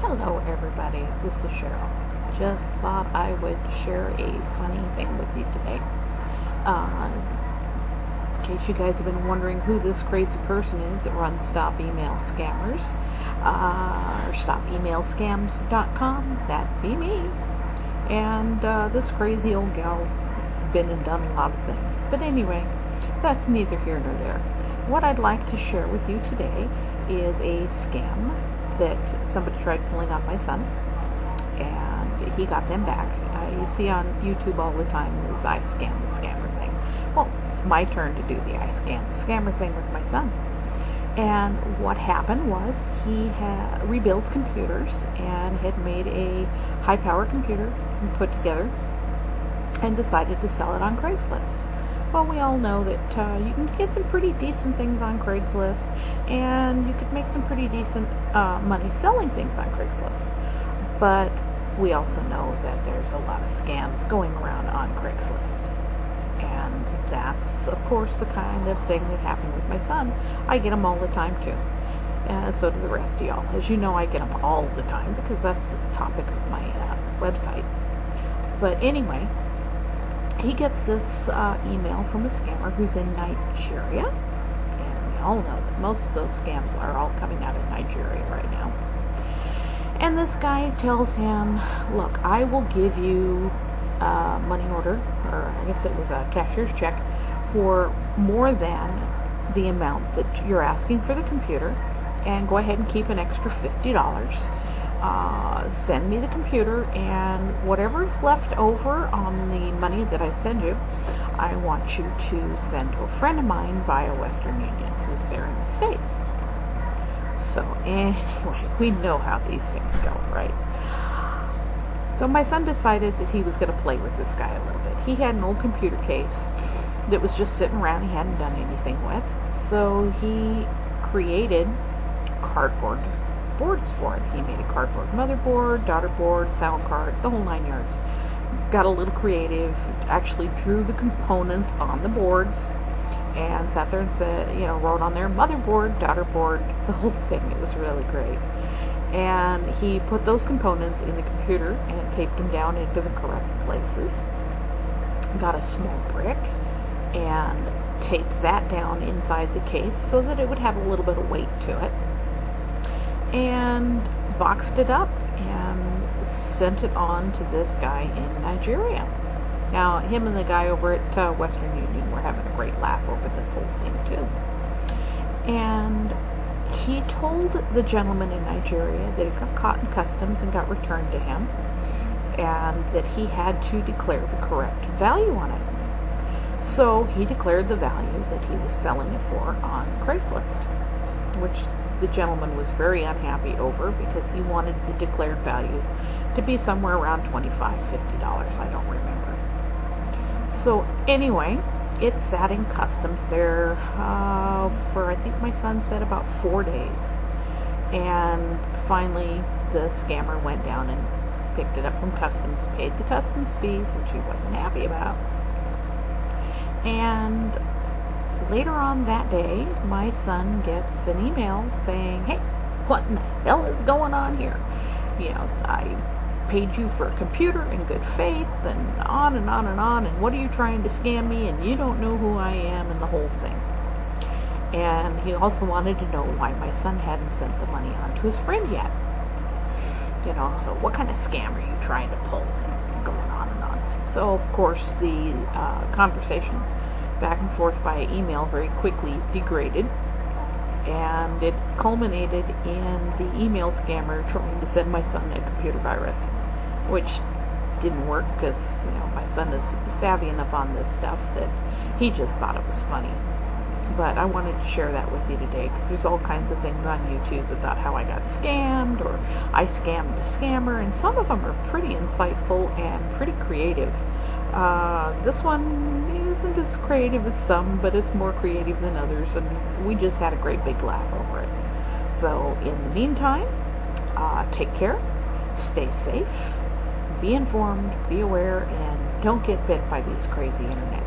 Hello everybody, this is Cheryl. Just thought I would share a funny thing with you today. In case you guys have been wondering who this crazy person is that runs Stop Email Scammers, or StopEmailScams.com, that'd be me. And this crazy old gal has been and done a lot of things. But anyway, that's neither here nor there. What I'd like to share with you today is a scam that somebody tried pulling on my son, and he got them back. You see on YouTube all the time this I scam the scammer thing. Well, it's my turn to do the I scam the scammer thing with my son. And what happened was he rebuilds computers and had made a high-power computer and put together and decided to sell it on Craigslist. Well, we all know that you can get some pretty decent things on Craigslist, and you could make some pretty decent money selling things on Craigslist. But we also know that there's a lot of scams going around on Craigslist. And that's, of course, the kind of thing that happened with my son. I get them all the time, too. So do the rest of y'all. As you know, I get them all the time because that's the topic of my website. But anyway, he gets this email from a scammer who's in Nigeria, and we all know that most of those scams are all coming out of Nigeria right now. And this guy tells him, look, I will give you a money order, or I guess it was a cashier's check, for more than the amount that you're asking for the computer, and go ahead and keep an extra $50. Send me the computer, and whatever is left over on the money that I send you, I want you to send to a friend of mine via Western Union who's there in the States. So anyway, we know how these things go, right? So my son decided that he was going to play with this guy a little bit. He had an old computer case that was just sitting around he hadn't done anything with, so he created cardboard boards for it. He made a cardboard motherboard, daughter board, sound card, the whole 9 yards. Got a little creative, actually drew the components on the boards, and sat there and said, wrote on there motherboard, daughter board, the whole thing. It was really great. And he put those components in the computer and taped them down into the correct places. Got a small brick and taped that down inside the case so that it would have a little bit of weight to it, and boxed it up and sent it on to this guy in Nigeria. Now, him and the guy over at Western Union were having a great laugh over this whole thing, too. And he told the gentleman in Nigeria that it got caught in customs and got returned to him, and that he had to declare the correct value on it. So he declared the value that he was selling it for on Craigslist, which the gentleman was very unhappy over because he wanted the declared value to be somewhere around $25, $50. I don't remember. So anyway, it sat in customs there for, I think my son said, about 4 days. And finally the scammer went down and picked it up from customs, paid the customs fees, which he wasn't happy about. And later on that day, my son gets an email saying, hey, what in the hell is going on here? I paid you for a computer in good faith, and on and on and on, and what are you trying to scam me, and you don't know who I am, and the whole thing. And he also wanted to know why my son hadn't sent the money on to his friend yet. So what kind of scam are you trying to pull? And going on and on. So, of course, the conversation back and forth via email very quickly degraded, and it culminated in the email scammer trying to send my son a computer virus, which didn't work because my son is savvy enough on this stuff that he just thought it was funny. But I wanted to share that with you today because there's all kinds of things on YouTube about how I got scammed, or I scammed a scammer, and some of them are pretty insightful and pretty creative. This one isn't as creative as some, but it's more creative than others, and we just had a great big laugh over it. So in the meantime, take care, stay safe, be informed, be aware, and don't get bit by these crazy internet